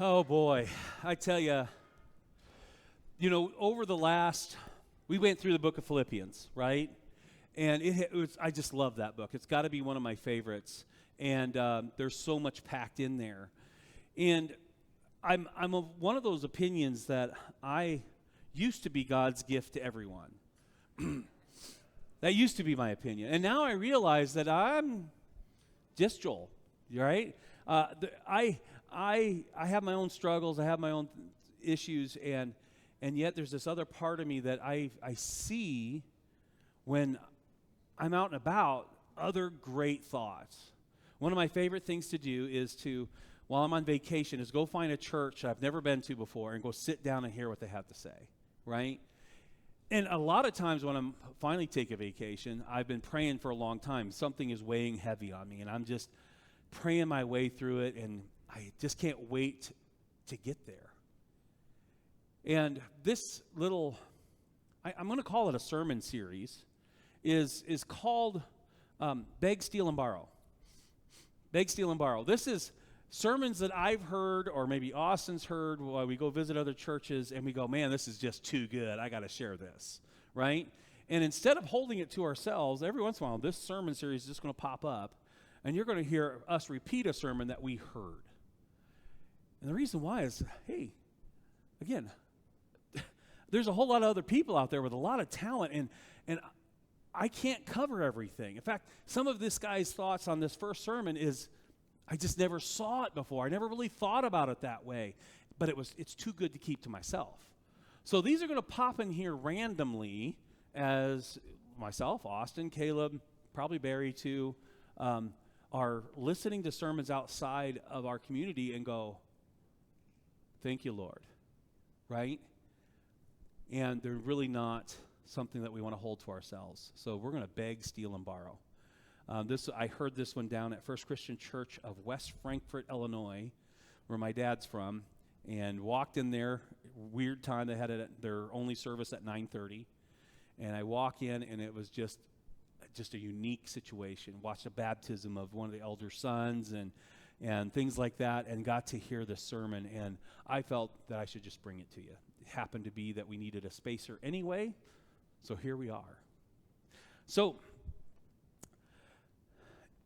Oh boy, I tell you, over we went through the book of Philippians, right? And I just love that book. It's got to be one of my favorites. And there's so much packed in there. And I'm of one of those opinions that I used to be God's gift to everyone. That used to be my opinion. And now I realize that I'm just Joel, right? I have my own struggles. I have my own issues. And yet there's this other part of me that I see when I'm out and about, other great thoughts. One of my favorite things to do is while I'm on vacation, is go find a church I've never been to before and go sit down and hear what they have to say, right? And a lot of times when I'm finally taking a vacation, I've been praying for a long time. Something is weighing heavy on me, and I'm just praying my way through it, and I just can't wait to get there. And this little, I'm going to call it a sermon series, is called Beg, Steal, and Borrow. Beg, Steal, and Borrow. This is sermons that I've heard, or maybe Austin's heard while we go visit other churches, and we go, man, this is just too good. I got to share this, right? And instead of holding it to ourselves, every once in a while, this sermon series is just going to pop up, and you're going to hear us repeat a sermon that we heard. And the reason why is, hey, again, there's a whole lot of other people out there with a lot of talent, and I can't cover everything. In fact, some of this guy's thoughts on this first sermon is, I just never saw it before. I never really thought about it that way. But it's too good to keep to myself. So these are going to pop in here randomly as myself, Austin, Caleb, probably Barry too, are listening to sermons outside of our community and go, thank you, Lord, right? And they're really not something that we want to hold to ourselves. So we're going to beg, steal, and borrow. I heard this one down at First Christian Church of West Frankfort, Illinois, where my dad's from, and walked in there. Weird time. They had their only service at 9:30, and I walk in, and it was just a unique situation. Watched a baptism of one of the elder sons and things like that, and got to hear this sermon, and I felt that I should just bring it to you. It happened to be that we needed a spacer anyway, so here we are. So,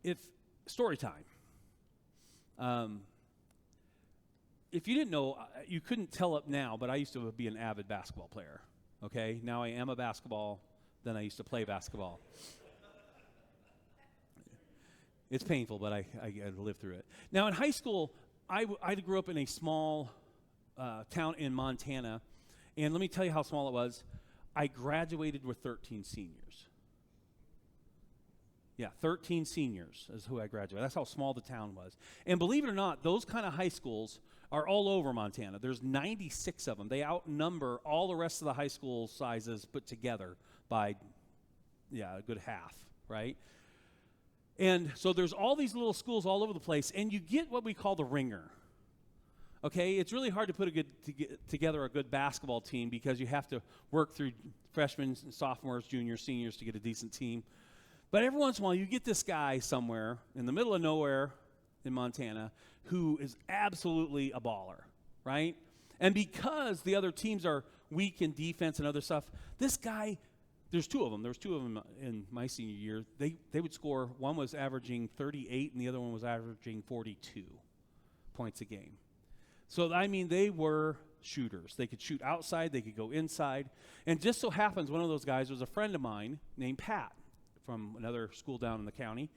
if story time. If you didn't know, you couldn't tell up now, but I used to be an avid basketball player. Okay, now I am a basketball. Then I used to play basketball. It's painful, but I lived through it. Now in high school, I grew up in a small town in Montana, and let me tell you how small it was. I graduated with 13 seniors. Yeah, 13 seniors is who I graduated. That's how small the town was. And believe it or not, those kind of high schools are all over Montana. There's 96 of them. They outnumber all the rest of the high school sizes put together by, a good half, right? And so there's all these little schools all over the place, and you get what we call the ringer. Okay, it's really hard to put together a good basketball team because you have to work through freshmen, sophomores, juniors, seniors to get a decent team. But every once in a while, you get this guy somewhere in the middle of nowhere in Montana who is absolutely a baller, right? And because the other teams are weak in defense and other stuff, this guy, there's two of them. There was two of them in my senior year. They would score. One was averaging 38, and the other one was averaging 42 points a game. So, I mean, they were shooters. They could shoot outside. They could go inside. And just so happens one of those guys was a friend of mine named Pat from another school down in the county.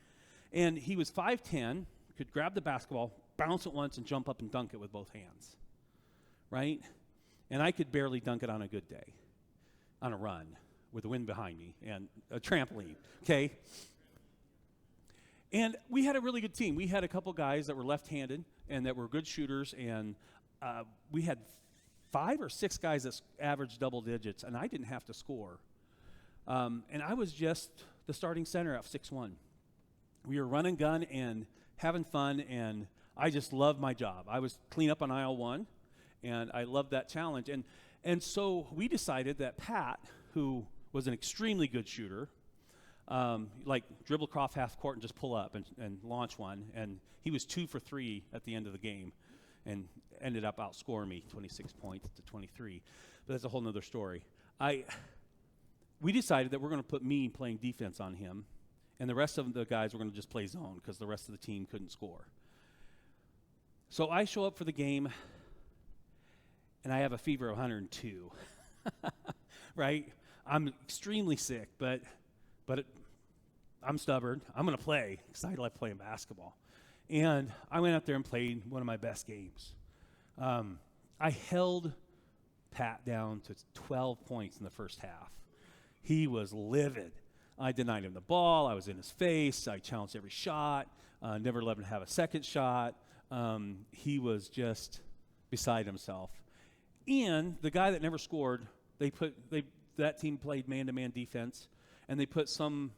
And he was 5'10", could grab the basketball, bounce it once, and jump up and dunk it with both hands, right? And I could barely dunk it on a good day, on a run, with the wind behind me and a trampoline, okay? And we had a really good team. We had a couple guys that were left-handed and that were good shooters, and we had 5 or 6 guys that averaged double digits, and I didn't have to score. And I was just the starting center at 6'1". We were running gun and having fun, and I just loved my job. I was clean up on aisle 1, and I loved that challenge. And so we decided that Pat, who was an extremely good shooter, like dribble across half court and just pull up and launch one, and he was 2 for 3 at the end of the game. and ended up outscoring me 26 points to 23. But that's a whole nother story. We decided that we're going to put me playing defense on him, and the rest of the guys were going to just play zone because the rest of the team couldn't score. So I show up for the game, and I have a fever of 102, right? I'm extremely sick, but I'm stubborn. I'm going to play because I like playing basketball. And I went out there and played one of my best games. I held Pat down to 12 points in the first half. He was livid. I denied him the ball. I was in his face. I challenged every shot. Never let him have a second shot. He was just beside himself. And the guy that never scored, that team played man-to-man defense, and they put some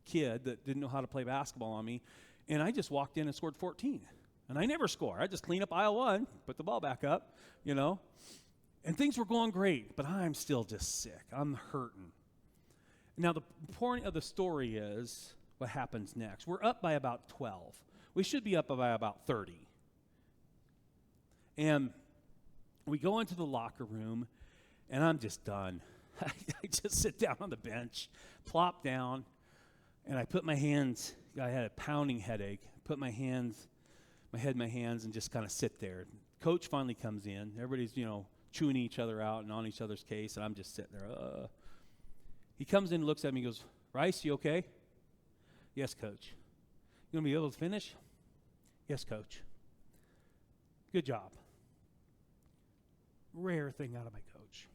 kid that didn't know how to play basketball on me, and I just walked in and scored 14. And I never score. I just clean up aisle one, put the ball back up, And things were going great, but I'm still just sick. I'm hurting. Now, the point of the story is what happens next. We're up by about 12. We should be up by about 30. And we go into the locker room, and I'm just done. I just sit down on the bench, plop down, and I put my hands, I had a pounding headache, put my head in my hands, and just kind of sit there. Coach finally comes in. Everybody's, chewing each other out and on each other's case, and I'm just sitting there. He comes in and looks at me and goes, "Rice, you okay?" "Yes, Coach." "You going to be able to finish?" "Yes, Coach." "Good job." Rare thing out of my coach.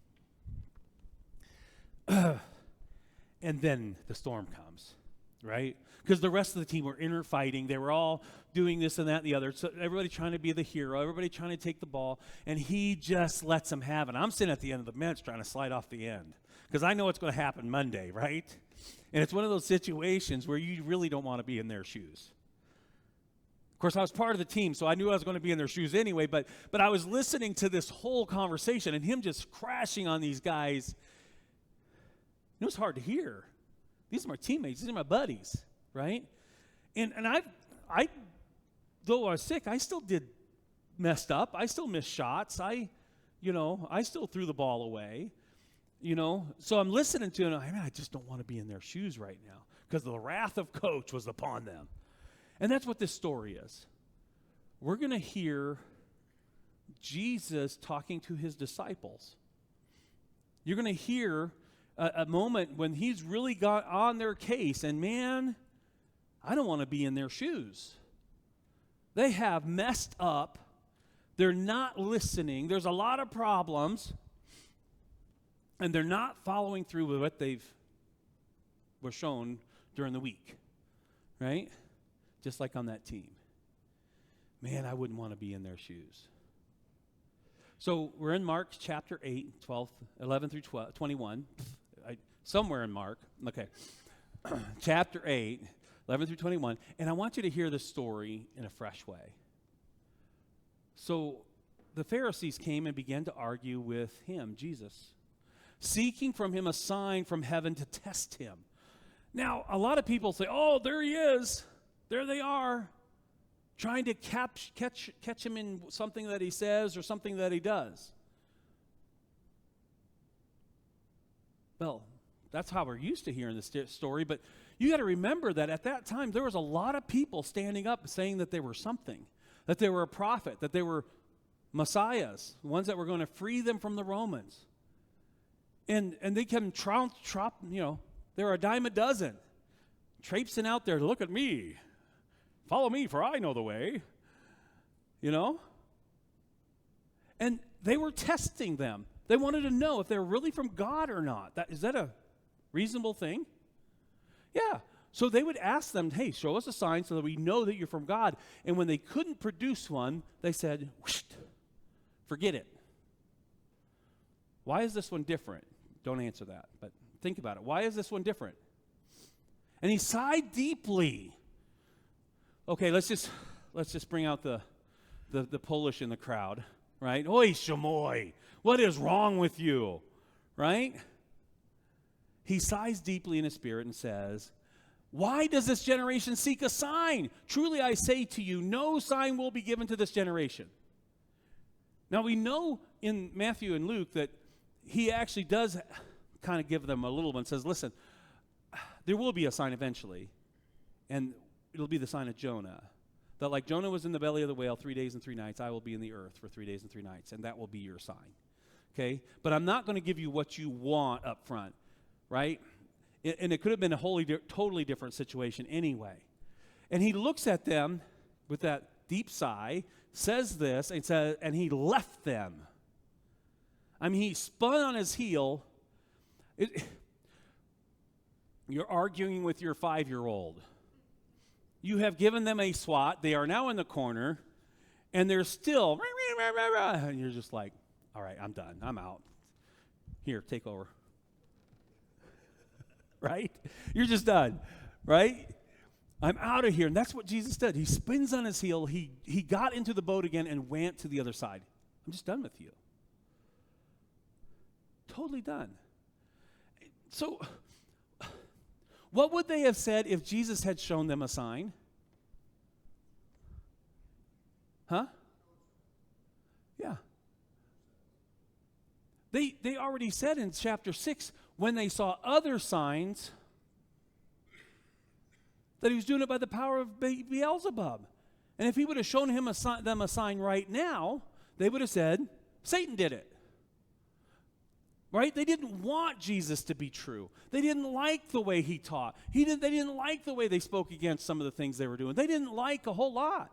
And then the storm comes, right? Because the rest of the team were inner fighting. They were all doing this and that and the other. So everybody trying to be the hero. Everybody trying to take the ball. And he just lets them have it. I'm sitting at the end of the bench trying to slide off the end. Because I know what's going to happen Monday, right? And it's one of those situations where you really don't want to be in their shoes. Of course, I was part of the team, so I knew I was going to be in their shoes anyway. But I was listening to this whole conversation and him just crashing on these guys. It was hard to hear. These are my teammates. These are my buddies, right? And I though I was sick, I still messed up. I still missed shots. I still threw the ball away. So I'm listening to it, and I just don't want to be in their shoes right now because the wrath of Coach was upon them. And that's what this story is. We're going to hear Jesus talking to his disciples. You're going to hear a moment when he's really got on their case, and man, I don't want to be in their shoes. They have messed up. They're not listening. There's a lot of problems. And they're not following through with what were shown during the week, right? Just like on that team. Man, I wouldn't want to be in their shoes. So we're in Mark chapter 8, 11 through 21. Somewhere in Mark. Okay. Chapter 8, 11 through 21. And I want you to hear this story in a fresh way. So the Pharisees came and began to argue with him, Jesus, seeking from him a sign from heaven to test him. Now, a lot of people say, "Oh, there he is. There they are," trying to catch him in something that he says or something that he does. Well, that's how we're used to hearing this story, but you got to remember that at that time, there was a lot of people standing up saying that they were something, that they were a prophet, that they were messiahs, ones that were going to free them from the Romans. And they come they're a dime a dozen, traipsing out there, "Look at me. Follow me, for I know the way." And they were testing them. They wanted to know if they were really from God or not. Is that a reasonable thing? Yeah. So they would ask them, "Hey, show us a sign so that we know that you're from God." And when they couldn't produce one, they said, "Forget it." Why is this one different? Don't answer that, but think about it. Why is this one different? And he sighed deeply. Okay, let's just bring out the Polish in the crowd, right? "Oi, Shamoy, what is wrong with you?" Right? He sighs deeply in his spirit and says, "Why does this generation seek a sign? Truly I say to you, no sign will be given to this generation." Now we know in Matthew and Luke that he actually does kind of give them a little one, says, listen, there will be a sign eventually, and it'll be the sign of Jonah. That like Jonah was in the belly of the whale 3 days and 3 nights, I will be in the earth for 3 days and 3 nights, and that will be your sign. Okay? But I'm not going to give you what you want up front, right? And it could have been a totally different situation anyway. And he looks at them with that deep sigh, says this, and he left them. I mean, he spun on his heel. You're arguing with your 5-year-old. You have given them a swat. They are now in the corner, and they're still, and you're just like, all right, I'm done. I'm out. Here, take over. Right? You're just done, right? I'm out of here. And that's what Jesus did. He spins on his heel. He got into the boat again and went to the other side. I'm just done with you. Totally done. So, what would they have said if Jesus had shown them a sign? Huh? Yeah. They already said in chapter 6, when they saw other signs, that he was doing it by the power of Beelzebub. And if he would have shown them a sign right now, they would have said, Satan did it. Right? They didn't want Jesus to be true. They didn't like the way he taught. They didn't like the way they spoke against some of the things they were doing. They didn't like a whole lot.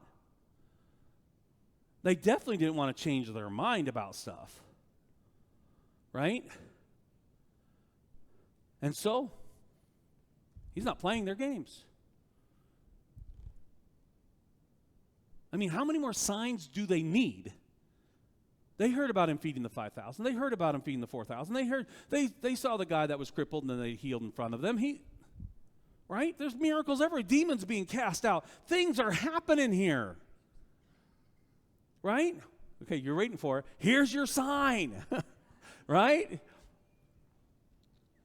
They definitely didn't want to change their mind about stuff. Right? And so, he's not playing their games. I mean, how many more signs do they need? They heard about him feeding the 5,000. They heard about him feeding the 4,000. They saw the guy that was crippled and then they healed in front of them. Right? There's miracles everywhere. Demons being cast out. Things are happening here. Right? Okay, you're waiting for it. Here's your sign. Right?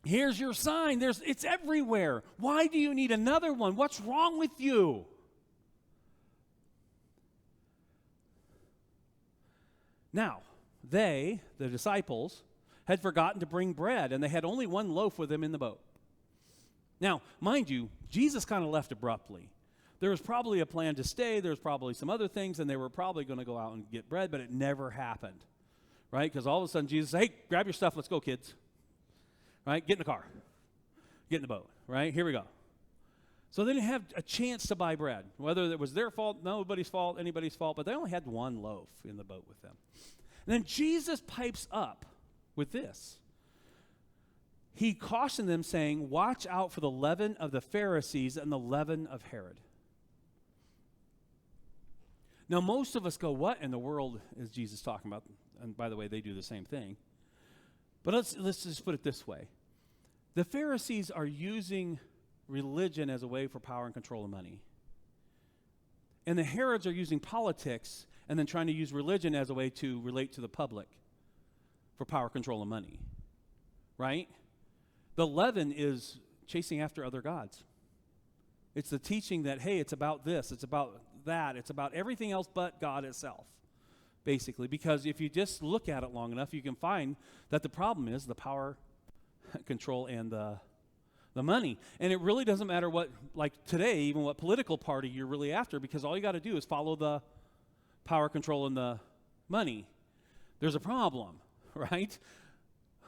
Here's your sign. It's everywhere. Why do you need another one? What's wrong with you? Now, the disciples, had forgotten to bring bread, and they had only one loaf with them in the boat. Now, mind you, Jesus kind of left abruptly. There was probably a plan to stay. There was probably some other things, and they were probably going to go out and get bread, but it never happened, right? Because all of a sudden, Jesus said, hey, grab your stuff. Let's go, kids. Right? Get in the car. Get in the boat. Right? Here we go. So they didn't have a chance to buy bread. Whether it was their fault, nobody's fault, anybody's fault, but they only had one loaf in the boat with them. And then Jesus pipes up with this. He cautioned them saying, watch out for the leaven of the Pharisees and the leaven of Herod. Now most of us go, what in the world is Jesus talking about? And by the way, they do the same thing. But let's just put it this way. The Pharisees are using religion as a way for power and control of money. And the Herods are using politics and then trying to use religion as a way to relate to the public for power, control, and money. Right? The leaven is chasing after other gods. It's the teaching that, hey, it's about this, it's about that, it's about everything else but God itself, basically. Because if you just look at it long enough, you can find that the problem is the power, control, and the money. And it really doesn't matter what, like today, even what political party you're really after, because all you got to do is follow the power, control, and the money. There's a problem, right?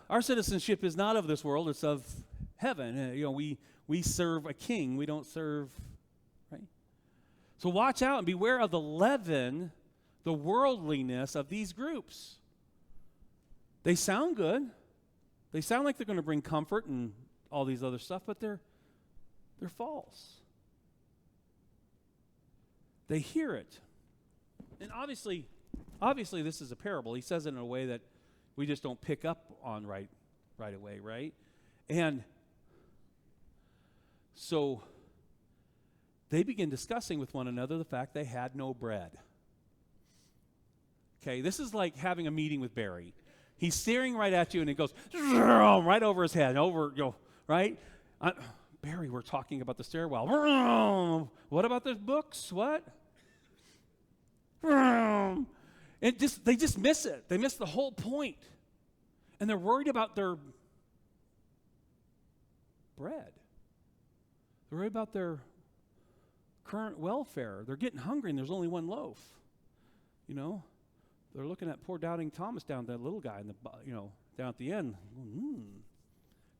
Our citizenship is not of this world, it's of heaven. We serve a king, we don't serve, right? So watch out and beware of the leaven, the worldliness of these groups. They sound good. They sound like they're going to bring comfort and all these other stuff, but they're false. They hear it. And obviously this is a parable. He says it in a way that we just don't pick up on right away, right? And so they begin discussing with one another the fact they had no bread. Okay, this is like having a meeting with Barry. He's staring right at you and it goes right over his head, right? Barry, we're talking about the stairwell. What about the books? What? They just miss it. They miss the whole point. And they're worried about their bread. They're worried about their current welfare. They're getting hungry and there's only one loaf. You know, they're looking at poor doubting Thomas down, that little guy in the, down at the end.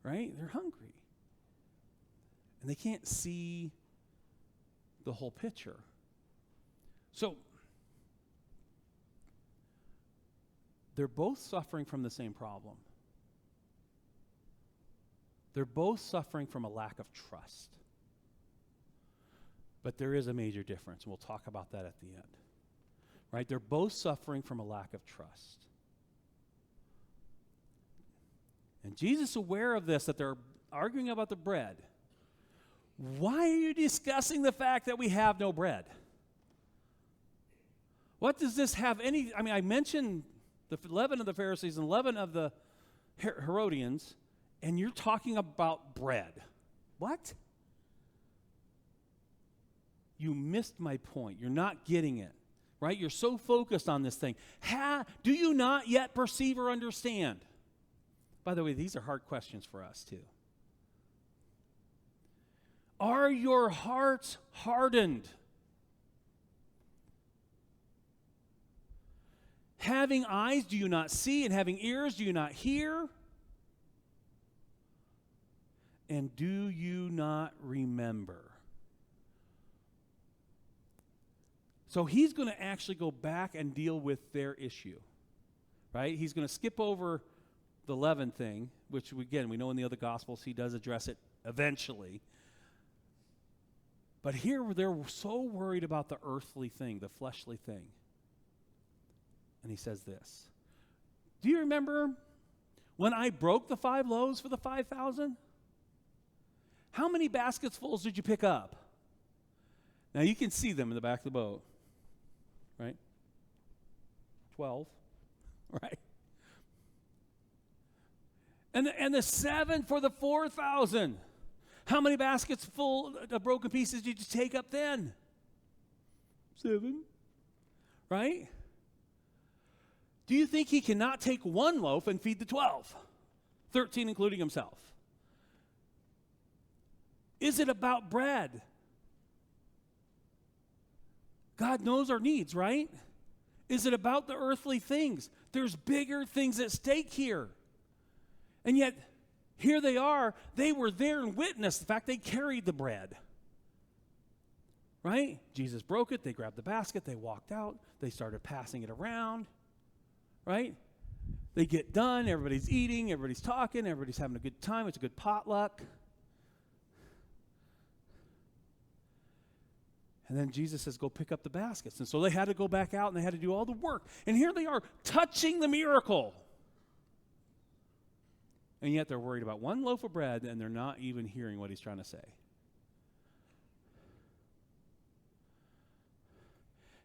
Right? They're hungry. And they can't see the whole picture. So they're both suffering from the same problem. They're both suffering from a lack of trust. But there is a major difference, and we'll talk about that at the end. Right? They're both suffering from a lack of trust. And Jesus is aware of this, that they're arguing about the bread. Why are you discussing the fact that we have no bread? What does this have I mentioned the leaven of the Pharisees and leaven of the Herodians, and you're talking about bread. What? You missed my point. You're not getting it, right? You're so focused on this thing. Do you not yet perceive or understand? By the way, these are hard questions for us too. Are your hearts hardened? Having eyes, do you not see? And having ears, do you not hear? And do you not remember? So he's going to actually go back and deal with their issue, right? He's going to skip over the leaven thing, which, again, we know in the other Gospels he does address it eventually. But here they're so worried about the earthly thing, the fleshly thing. And he says this, do you remember when I broke the 5 loaves for the 5,000? How many baskets full did you pick up? Now you can see them in the back of the boat, right? 12, right? And the 7 for the 4,000. How many baskets full of broken pieces did you take up then? 7, right? Do you think he cannot take 1 loaf and feed the 12? 13 including himself. Is it about bread? God knows our needs, right? Is it about the earthly things? There's bigger things at stake here. And yet, here they are. They were there and witnessed the fact they carried the bread. Right? Jesus broke it. They grabbed the basket. They walked out. They started passing it around. Right? They get done. Everybody's eating. Everybody's talking. Everybody's having a good time. It's a good potluck. And then Jesus says, go pick up the baskets. And so they had to go back out and they had to do all the work. And here they are touching the miracle. And yet they're worried about 1 loaf of bread and they're not even hearing what he's trying to say.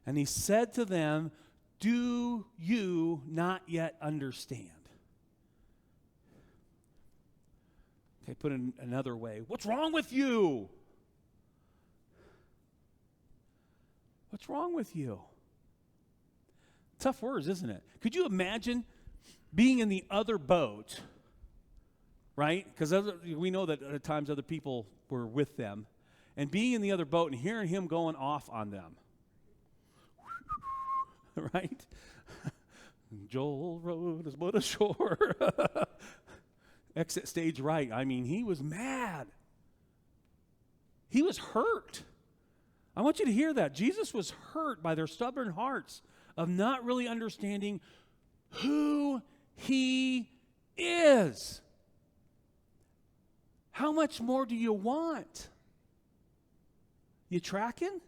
And he said to them, do you not yet understand? Okay, put it another way. What's wrong with you? What's wrong with you? Tough words, isn't it? Could you imagine being in the other boat, right? Because we know that at times other people were with them. And being in the other boat and hearing him going off on them. Right? Joel rode his boat ashore. Exit stage right. I mean, he was mad. He was hurt. I want you to hear that. Jesus was hurt by their stubborn hearts of not really understanding who he is. How much more do you want? You tracking?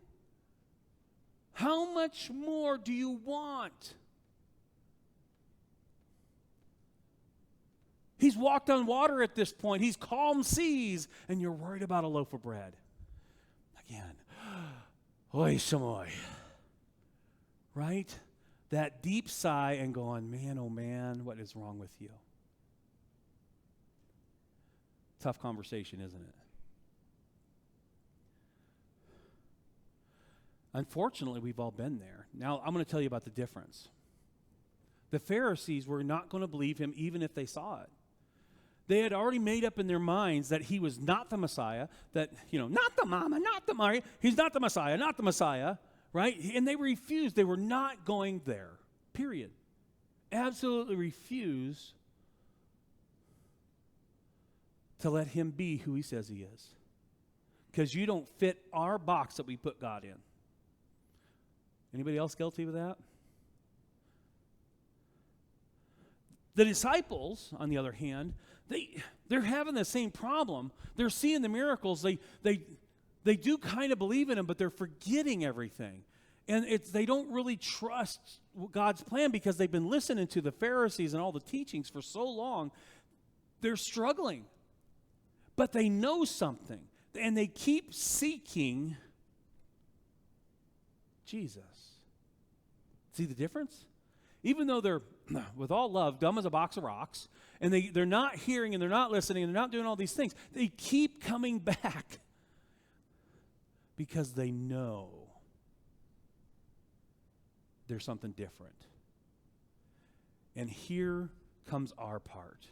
How much more do you want? He's walked on water at this point. He's calmed seas, and you're worried about a loaf of bread. Again, oy shamoy. Right? That deep sigh and going, man, oh man, what is wrong with you? Tough conversation, isn't it? Unfortunately, we've all been there. Now, I'm going to tell you about the difference. The Pharisees were not going to believe him even if they saw it. They had already made up in their minds that he was not the Messiah, that, not the Mama, not the Mary. He's not the Messiah, not the Messiah, right? And they refused. They were not going there, period. Absolutely refused to let him be who he says he is. Because you don't fit our box that we put God in. Anybody else guilty with that? The disciples, on the other hand, they're having the same problem. They're seeing the miracles. They do kind of believe in them, but they're forgetting everything. And they don't really trust God's plan because they've been listening to the Pharisees and all the teachings for so long. They're struggling. But they know something. And they keep seeking Jesus. See the difference? Even though they're, with all love, dumb as a box of rocks, and they're not hearing and they're not listening and they're not doing all these things, they keep coming back because they know there's something different. And here comes our part.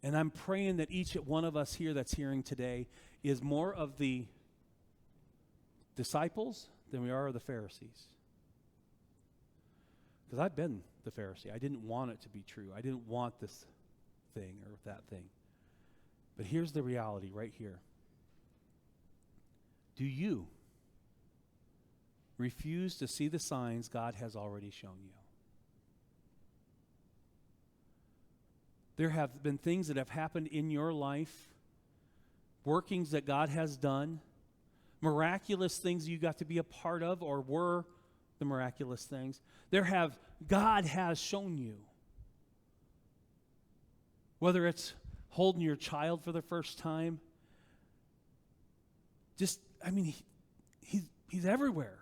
And I'm praying that each one of us here that's hearing today is more of the disciples than we are of the Pharisees. Because I've been the Pharisee. I didn't want it to be true. I didn't want this thing or that thing. But here's the reality right here. Do you refuse to see the signs God has already shown you? There have been things that have happened in your life, workings that God has done, miraculous things you got to be a part of or were the miraculous things. God has shown you. Whether it's holding your child for the first time, he's everywhere.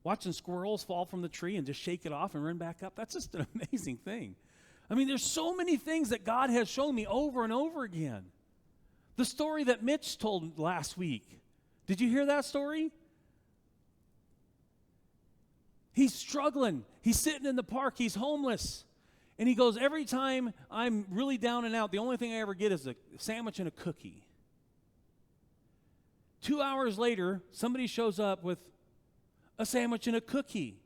Watching squirrels fall from the tree and just shake it off and run back up, that's just an amazing thing. There's so many things that God has shown me over and over again. The story that Mitch told last week. Did you hear that story? He's struggling. He's sitting in the park. He's homeless. And he goes, every time I'm really down and out, the only thing I ever get is a sandwich and a cookie. 2 hours later, somebody shows up with a sandwich and a cookie.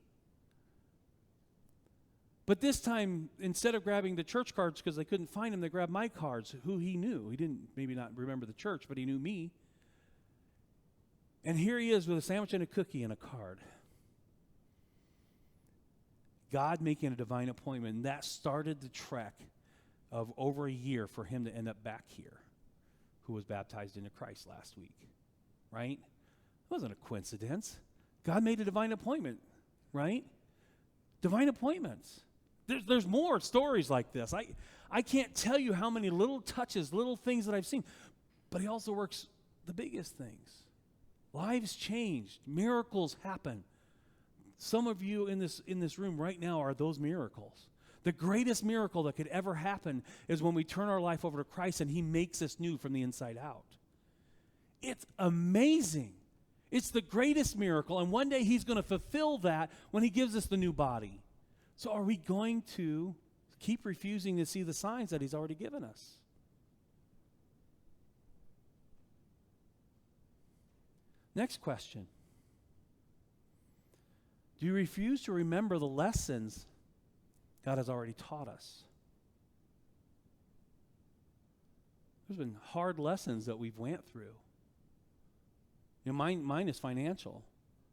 But this time, instead of grabbing the church cards because they couldn't find him, they grabbed my cards, who he knew. He didn't maybe not remember the church, but he knew me. And here he is with a sandwich and a cookie and a card. God making a divine appointment, and that started the trek of over a year for him to end up back here, who was baptized into Christ last week, right? It wasn't a coincidence. God made a divine appointment, right? Divine appointments. There's more stories like this. I can't tell you how many little touches, little things that I've seen, but he also works the biggest things. Lives changed. Miracles happen. Some of you in this room right now are those miracles. The greatest miracle that could ever happen is when we turn our life over to Christ and he makes us new from the inside out. It's amazing. It's the greatest miracle, and one day he's going to fulfill that when he gives us the new body. So are we going to keep refusing to see the signs that he's already given us? Next question. Do you refuse to remember the lessons God has already taught us? There's been hard lessons that we've went through. Mine is financial.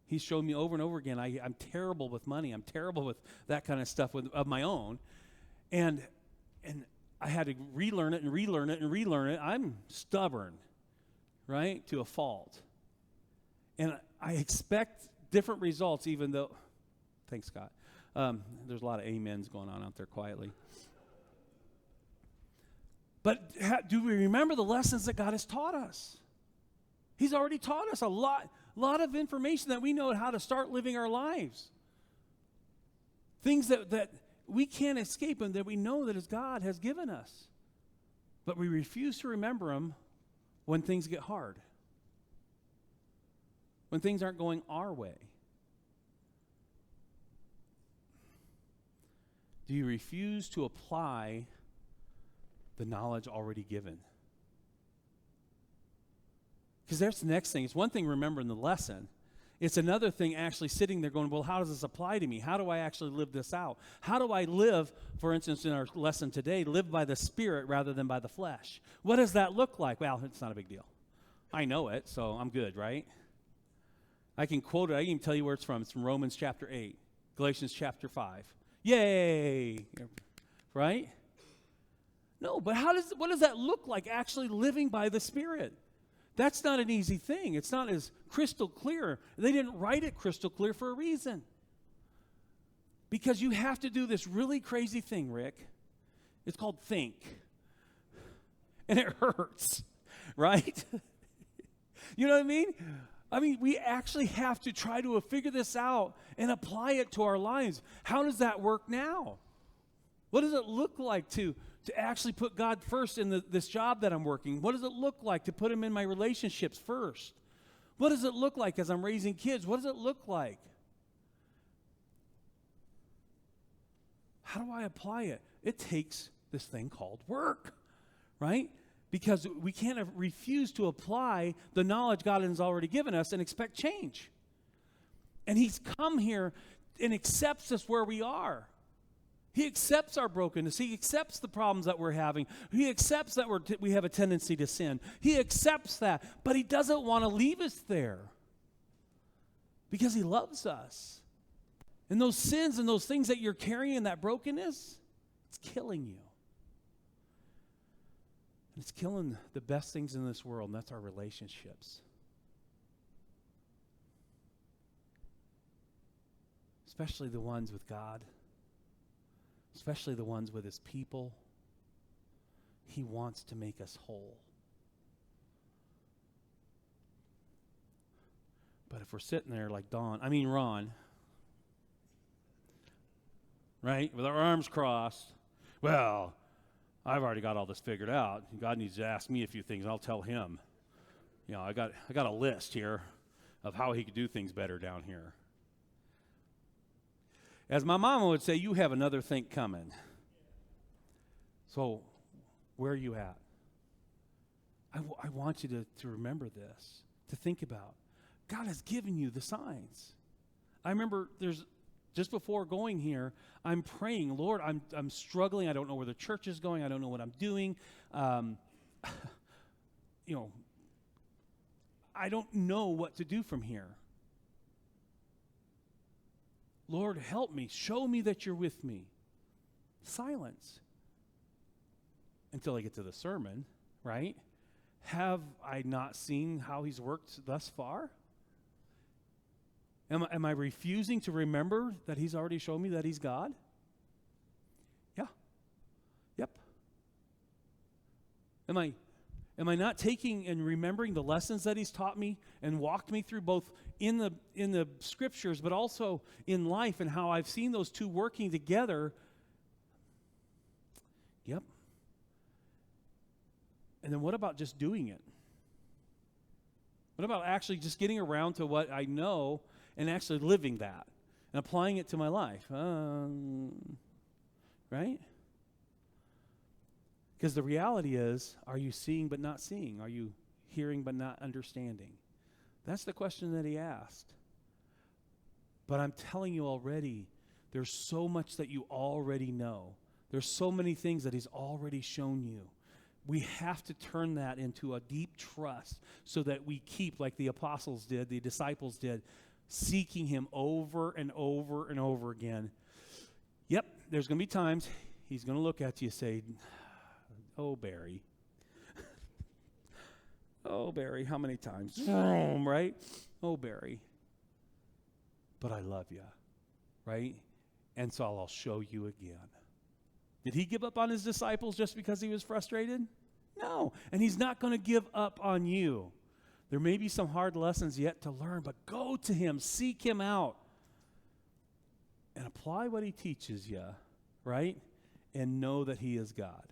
He's showed me over and over again, I'm terrible with money. I'm terrible with that kind of stuff of my own. And I had to relearn it and relearn it and relearn it. I'm stubborn, right, to a fault. And I expect different results even though, thanks, Scott. There's a lot of amens going on out there quietly. But do we remember the lessons that God has taught us? He's already taught us a lot of information that we know how to start living our lives. Things that we can't escape and that we know that as God has given us. But we refuse to remember them when things get hard. When things aren't going our way. Do you refuse to apply the knowledge already given? Because that's the next thing. It's one thing remembering the lesson. It's another thing actually sitting there going, well, how does this apply to me? How do I actually live this out? How do I live, for instance, in our lesson today, live by the Spirit rather than by the flesh? What does that look like? Well, it's not a big deal. I know it, so I'm good, right? I can quote it. I can even tell you where it's from. It's from Romans chapter 8, Galatians chapter 5. Yay! Right? No, but what does that look like, actually living by the Spirit? That's not an easy thing. It's not as crystal clear. They didn't write it crystal clear for a reason. Because you have to do this really crazy thing, Rick. It's called think. And it hurts, right? You know what I mean? I mean, we actually have to try to figure this out and apply it to our lives. How does that work now? What does it look like to actually put God first in this job that I'm working? What does it look like to put him in my relationships first? What does it look like as I'm raising kids? What does it look like? How do I apply it? It takes this thing called work, right? Because we can't refuse to apply the knowledge God has already given us and expect change. And he's come here and accepts us where we are. He accepts our brokenness. He accepts the problems that we're having. He accepts that we have a tendency to sin. He accepts that, but he doesn't want to leave us there because he loves us. And those sins and those things that you're carrying, that brokenness, it's killing you. It's killing the best things in this world, and that's our relationships. Especially the ones with God. Especially the ones with his people. He wants to make us whole. But if we're sitting there like Ron, right, with our arms crossed, well, I've already got all this figured out. God needs to ask me a few things, and I'll tell him. You know, I got a list here of how he could do things better down here. As my mama would say, you have another think coming. So, where are you at? I want you to remember this, to think about. God has given you the signs. I remember just before going here, I'm praying, Lord, I'm struggling. I don't know where the church is going. I don't know what I'm doing. You know, I don't know what to do from here. Lord, help me. Show me that you're with me. Silence. Until I get to the sermon, right? Have I not seen how he's worked thus far? Am I refusing to remember that he's already shown me that he's God? Yeah. Yep. Am I not taking and remembering the lessons that he's taught me and walked me through both in the scriptures but also in life and how I've seen those two working together? Yep. And then what about just doing it? What about actually just getting around to what I know and actually living that and applying it to my life? Right? Because the reality is, are you seeing but not seeing? Are you hearing but not understanding? That's the question that he asked. But I'm telling you already, there's so much that you already know. There's so many things that he's already shown you. We have to turn that into a deep trust so that we keep, like the apostles did, the disciples did, seeking him over and over and over again. Yep, there's going to be times he's going to look at you and say, oh, Barry. Oh, Barry, how many times? Right? Oh, Barry. But I love you, right? And so I'll show you again. Did he give up on his disciples just because he was frustrated? No. And he's not going to give up on you. There may be some hard lessons yet to learn, but go to him, seek him out, and apply what he teaches you, right? And know that he is God.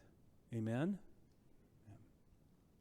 Amen?